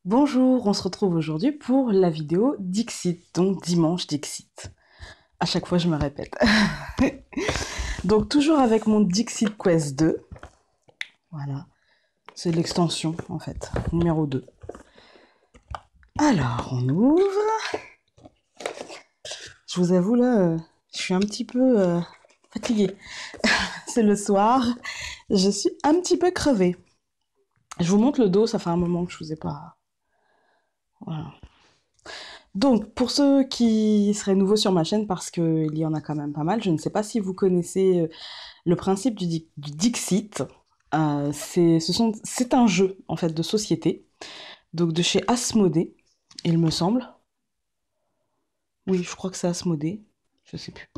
Bonjour, on se retrouve aujourd'hui pour la vidéo Dixit, donc dimanche Dixit. À chaque fois, je me répète. Donc, toujours avec mon Dixit Quest 2. Voilà, c'est l'extension en fait, numéro 2. Alors, on ouvre. Je vous avoue là, je suis un petit peu fatiguée. C'est le soir, je suis un petit peu crevée. Je vous montre le dos, ça fait un moment que je vous ai pas... Voilà. Donc, pour ceux qui seraient nouveaux sur ma chaîne, parce qu'il y en a quand même pas mal, je ne sais pas si vous connaissez le principe du Dixit. C'est un jeu en fait de société, donc de chez Asmodée, il me semble. Oui, je crois que c'est Asmodée, je sais plus.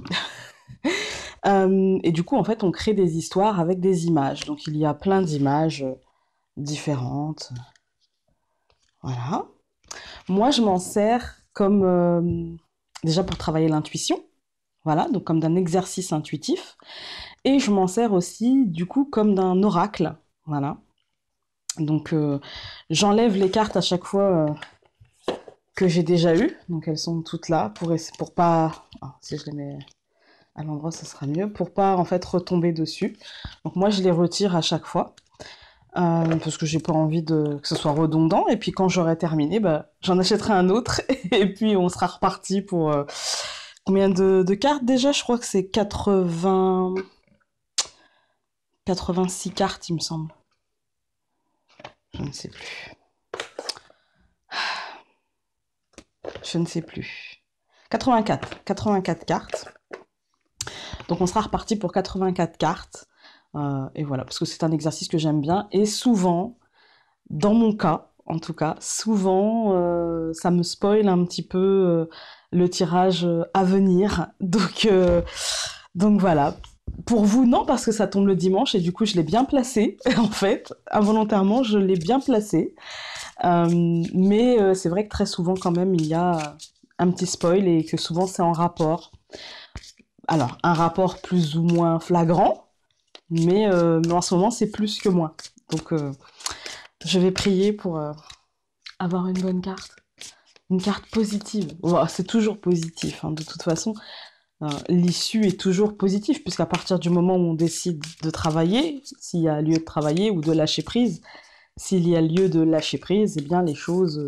Et du coup, en fait, on crée des histoires avec des images. Donc, il y a plein d'images différentes. Voilà. Moi, je m'en sers comme déjà pour travailler l'intuition. Voilà, donc comme d'un exercice intuitif. Et je m'en sers aussi, du coup, comme d'un oracle. Voilà. Donc, j'enlève les cartes à chaque fois que j'ai déjà eues. Donc, elles sont toutes là pour pas... Ah, si je les mets à l'endroit, ça sera mieux. Pour pas, en fait, retomber dessus. Donc, moi, je les retire à chaque fois. Parce que j'ai pas envie que ce soit redondant. Et puis, quand j'aurai terminé, bah, j'en achèterai un autre. Et puis, on sera reparti pour... combien de cartes déjà? Je crois que c'est 86 cartes, il me semble. Je ne sais plus. Je ne sais plus. 84 cartes. Donc on sera reparti pour 84 cartes. Et voilà, parce que c'est un exercice que j'aime bien. Et souvent, dans mon cas, en tout cas, souvent, ça me spoil un petit peu le tirage à venir. Donc voilà. Pour vous, non, parce que ça tombe le dimanche et du coup, je l'ai bien placé, en fait. Involontairement, je l'ai bien placé. Mais c'est vrai que très souvent, quand même, il y a un petit spoil et que souvent, c'est en rapport. Alors, un rapport plus ou moins flagrant, mais en ce moment, c'est plus que moins. Donc, je vais prier pour avoir une bonne carte. Une carte positive. Wow, c'est toujours positif, hein, de toute façon. L'issue est toujours positive, puisqu'à partir du moment où on décide de travailler, s'il y a lieu de travailler ou de lâcher prise, s'il y a lieu de lâcher prise, eh bien les choses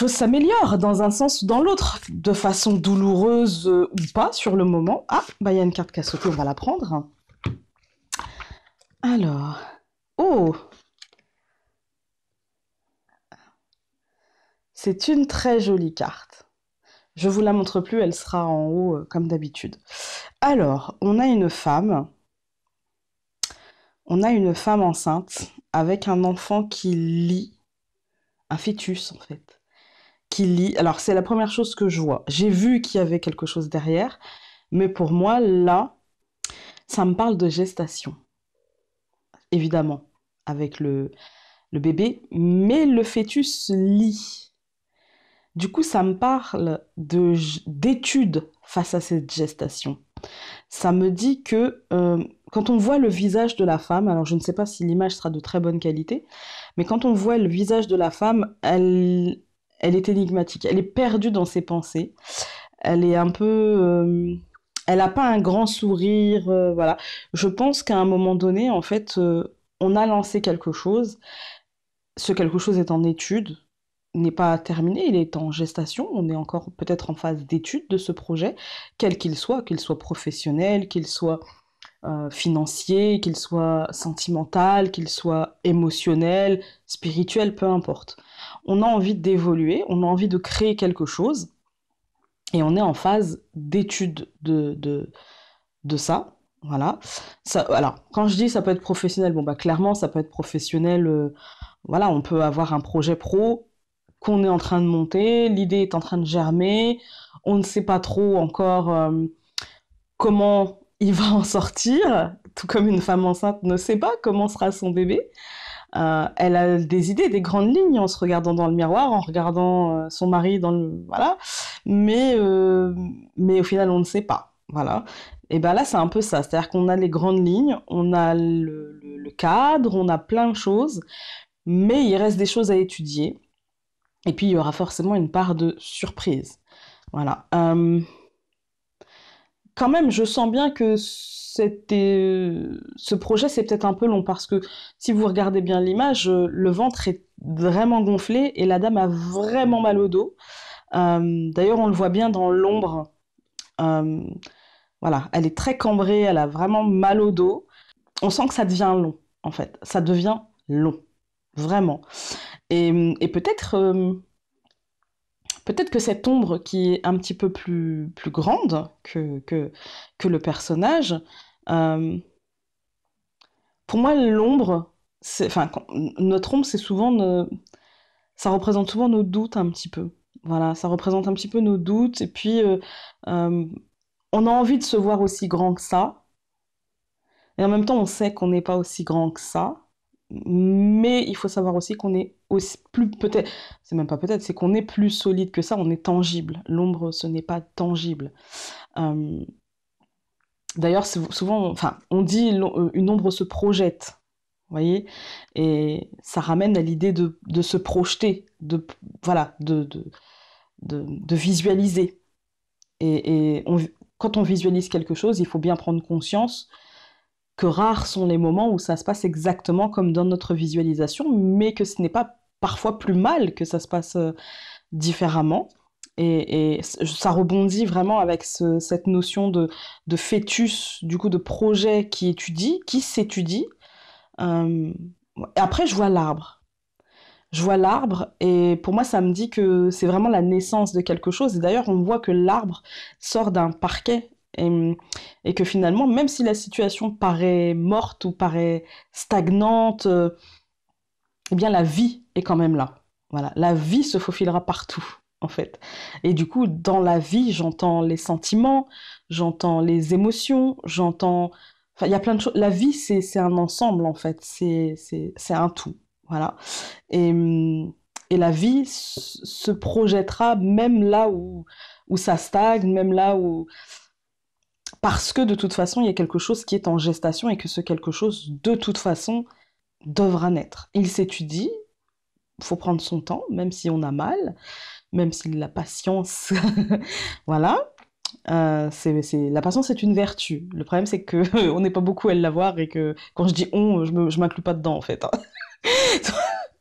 s'améliorent dans un sens ou dans l'autre, de façon douloureuse ou pas sur le moment. Ah, bah il y a une carte qui a sauté, on va la prendre. Alors, oh, c'est une très jolie carte. Je vous la montre plus, elle sera en haut comme d'habitude. Alors, on a une femme enceinte avec un enfant qui lit, un fœtus en fait, qui lit. Alors, c'est la première chose que je vois. J'ai vu qu'il y avait quelque chose derrière, mais pour moi, là, ça me parle de gestation, évidemment, avec le bébé, mais le fœtus lit. Du coup, ça me parle d'études face à cette gestation. Ça me dit que quand on voit le visage de la femme, alors je ne sais pas si l'image sera de très bonne qualité, mais quand on voit le visage de la femme, elle est énigmatique. Elle est perdue dans ses pensées. Elle est un peu... elle n'a pas un grand sourire. Voilà. Je pense qu'à un moment donné, en fait, on a lancé quelque chose. Ce quelque chose est en étude, n'est pas terminé, il est en gestation, on est encore peut-être en phase d'étude de ce projet, quel qu'il soit professionnel, qu'il soit financier, qu'il soit sentimental, qu'il soit émotionnel, spirituel, peu importe. On a envie d'évoluer, on a envie de créer quelque chose, et on est en phase d'étude de ça. Voilà. Ça, alors, quand je dis ça peut être professionnel, bon bah clairement ça peut être professionnel. Voilà, on peut avoir un projet pro qu'on est en train de monter, l'idée est en train de germer, on ne sait pas trop encore comment il va en sortir, tout comme une femme enceinte ne sait pas comment sera son bébé. Elle a des idées, des grandes lignes en se regardant dans le miroir, en regardant son mari dans le... Voilà. Mais au final, on ne sait pas. Voilà. Et ben là, c'est un peu ça. C'est-à-dire qu'on a les grandes lignes, on a le cadre, on a plein de choses, mais il reste des choses à étudier. Et puis, il y aura forcément une part de surprise. Voilà. Quand même, je sens bien que ce projet, c'est peut-être un peu long parce que si vous regardez bien l'image, le ventre est vraiment gonflé et la dame a vraiment mal au dos. D'ailleurs, on le voit bien dans l'ombre. Euh, voilà, elle est très cambrée, elle a vraiment mal au dos. On sent que ça devient long, en fait. Ça devient long, vraiment. Et peut-être que cette ombre qui est un petit peu plus grande que le personnage, euh, pour moi, l'ombre, enfin, notre ombre, c'est souvent, ça représente souvent nos doutes un petit peu. Voilà, ça représente un petit peu nos doutes. Et puis, euh, on a envie de se voir aussi grand que ça. Et en même temps, on sait qu'on n'est pas aussi grand que ça. Mais il faut savoir aussi qu'on est aussi plus, peut-être, c'est même pas peut-être, c'est qu'on est plus solide que ça, on est tangible. L'ombre, ce n'est pas tangible. Euh, D'ailleurs, souvent, enfin, on dit une ombre se projette, vous voyez, et ça ramène à l'idée de se projeter, voilà, de visualiser. Et quand on visualise quelque chose, il faut bien prendre conscience que rares sont les moments où ça se passe exactement comme dans notre visualisation, mais que ce n'est pas parfois plus mal que ça se passe différemment. Et ça rebondit vraiment avec cette notion de fœtus, du coup de projet qui étudie, qui s'étudie. Euh, et après, je vois l'arbre. Je vois l'arbre et pour moi, ça me dit que c'est vraiment la naissance de quelque chose. Et d'ailleurs, on voit que l'arbre sort d'un parquet et que finalement, même si la situation paraît morte ou paraît stagnante, eh bien, la vie est quand même là. Voilà, la vie se faufilera partout, en fait. Et du coup, dans la vie, j'entends les sentiments, j'entends les émotions, j'entends... Enfin, il y a plein de choses. La vie, c'est un ensemble, en fait. C'est un tout. Voilà. Et la vie se projettera même là où ça stagne, même là où... Parce que de toute façon, il y a quelque chose qui est en gestation et que ce quelque chose, de toute façon, devra naître. Il s'étudie, il faut prendre son temps, même si on a mal, même si la patience... voilà. La patience est une vertu. Le problème, c'est que on n'est pas beaucoup à l'avoir et que quand je dis on, je m'inclus pas dedans, en fait. Hein.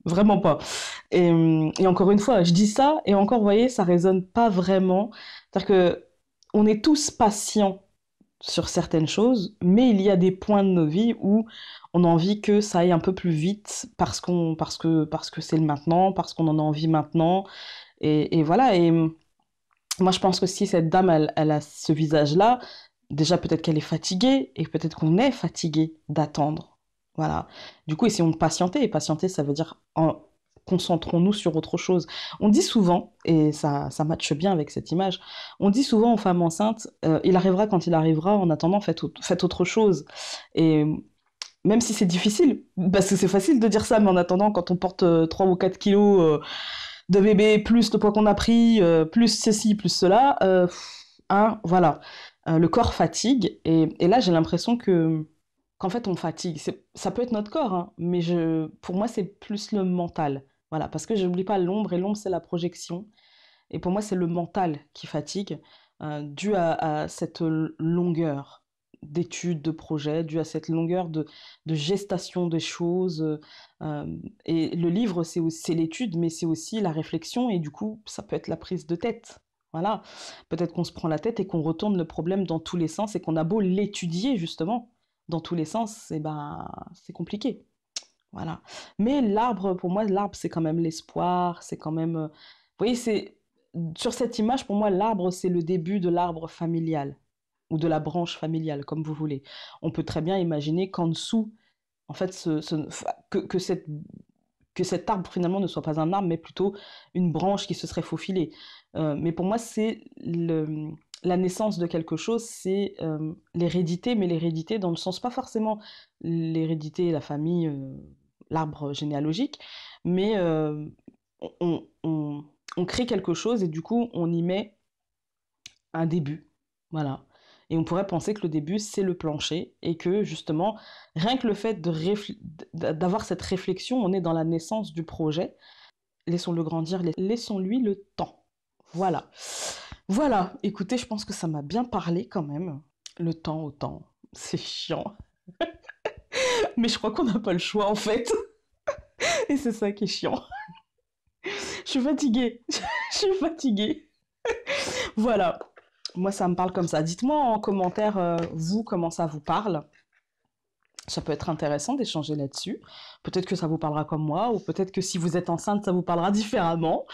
Vraiment pas. Et encore une fois, je dis ça, et encore, vous voyez, ça résonne pas vraiment. C'est-à-dire que on est tous patients sur certaines choses, mais il y a des points de nos vies où on a envie que ça aille un peu plus vite parce que c'est le maintenant, parce qu'on en a envie maintenant. Et voilà. Et moi, je pense que si cette dame, elle a ce visage-là, déjà peut-être qu'elle est fatiguée et peut-être qu'on est fatigué d'attendre. Voilà. Du coup, essayons de patienter. Et patienter, ça veut dire concentrons-nous sur autre chose. On dit souvent, et ça matche bien avec cette image, on dit souvent aux femmes enceintes, il arrivera quand il arrivera, en attendant, faites autre chose. Et même si c'est difficile, parce que c'est facile de dire ça, mais en attendant, quand on porte 3 ou 4 kilos de bébé, plus le poids qu'on a pris, plus ceci, plus cela, hein, voilà. Le corps fatigue, et là, j'ai l'impression qu'en fait, on fatigue. Ça peut être notre corps, hein, mais pour moi, c'est plus le mental. Voilà, parce que je n'oublie pas l'ombre, et l'ombre, c'est la projection. Et pour moi, c'est le mental qui fatigue, dû à cette longueur d'études, de projets, dû à cette longueur de gestation des choses. Et le livre, c'est l'étude, mais c'est aussi la réflexion, et du coup, ça peut être la prise de tête. Voilà. Peut-être qu'on se prend la tête et qu'on retourne le problème dans tous les sens, et qu'on a beau l'étudier, justement, dans tous les sens, et ben, c'est compliqué. Voilà. Mais l'arbre, pour moi, l'arbre, c'est quand même l'espoir, c'est quand même... Vous voyez, sur cette image, pour moi, l'arbre, c'est le début de l'arbre familial, ou de la branche familiale, comme vous voulez. On peut très bien imaginer qu'en dessous, en fait, que cet arbre, finalement, ne soit pas un arbre, mais plutôt une branche qui se serait faufilée. Mais pour moi, la naissance de quelque chose, c'est l'hérédité, mais l'hérédité dans le sens, pas forcément l'hérédité, la famille, l'arbre généalogique, mais on, on crée quelque chose et du coup, on y met un début. Voilà. Et on pourrait penser que le début, c'est le plancher, et que justement, rien que le fait d'avoir cette réflexion, on est dans la naissance du projet. Laissons-le grandir, laissons-lui le temps. Voilà. Voilà, écoutez, je pense que ça m'a bien parlé quand même. Le temps au temps, c'est chiant. Mais je crois qu'on n'a pas le choix en fait. Et c'est ça qui est chiant. Je suis fatiguée. Je suis fatiguée. Voilà. Moi, ça me parle comme ça. Dites-moi en commentaire, vous, comment ça vous parle. Ça peut être intéressant d'échanger là-dessus. Peut-être que ça vous parlera comme moi, ou peut-être que si vous êtes enceinte, ça vous parlera différemment.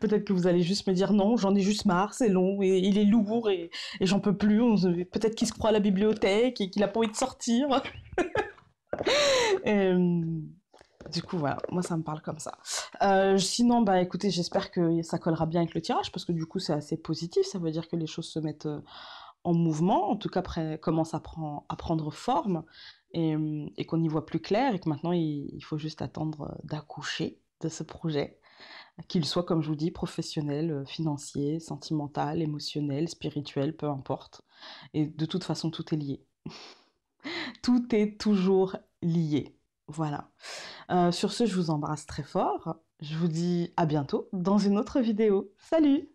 Peut-être que vous allez juste me dire non, j'en ai juste marre, c'est long, et il est lourd, et j'en peux plus. Peut-être qu'il se croit à la bibliothèque et qu'il a pas envie de sortir. Et, du coup, voilà, moi ça me parle comme ça. Sinon, bah écoutez, j'espère que ça collera bien avec le tirage, parce que du coup c'est assez positif, ça veut dire que les choses se mettent en mouvement, en tout cas commence à prendre forme, et qu'on y voit plus clair, et que maintenant il faut juste attendre d'accoucher de ce projet, qu'il soit, comme je vous dis, professionnel, financier, sentimental, émotionnel, spirituel, peu importe. Et de toute façon, tout est lié. Tout est toujours lié. Voilà. Sur ce, je vous embrasse très fort. Je vous dis à bientôt dans une autre vidéo. Salut!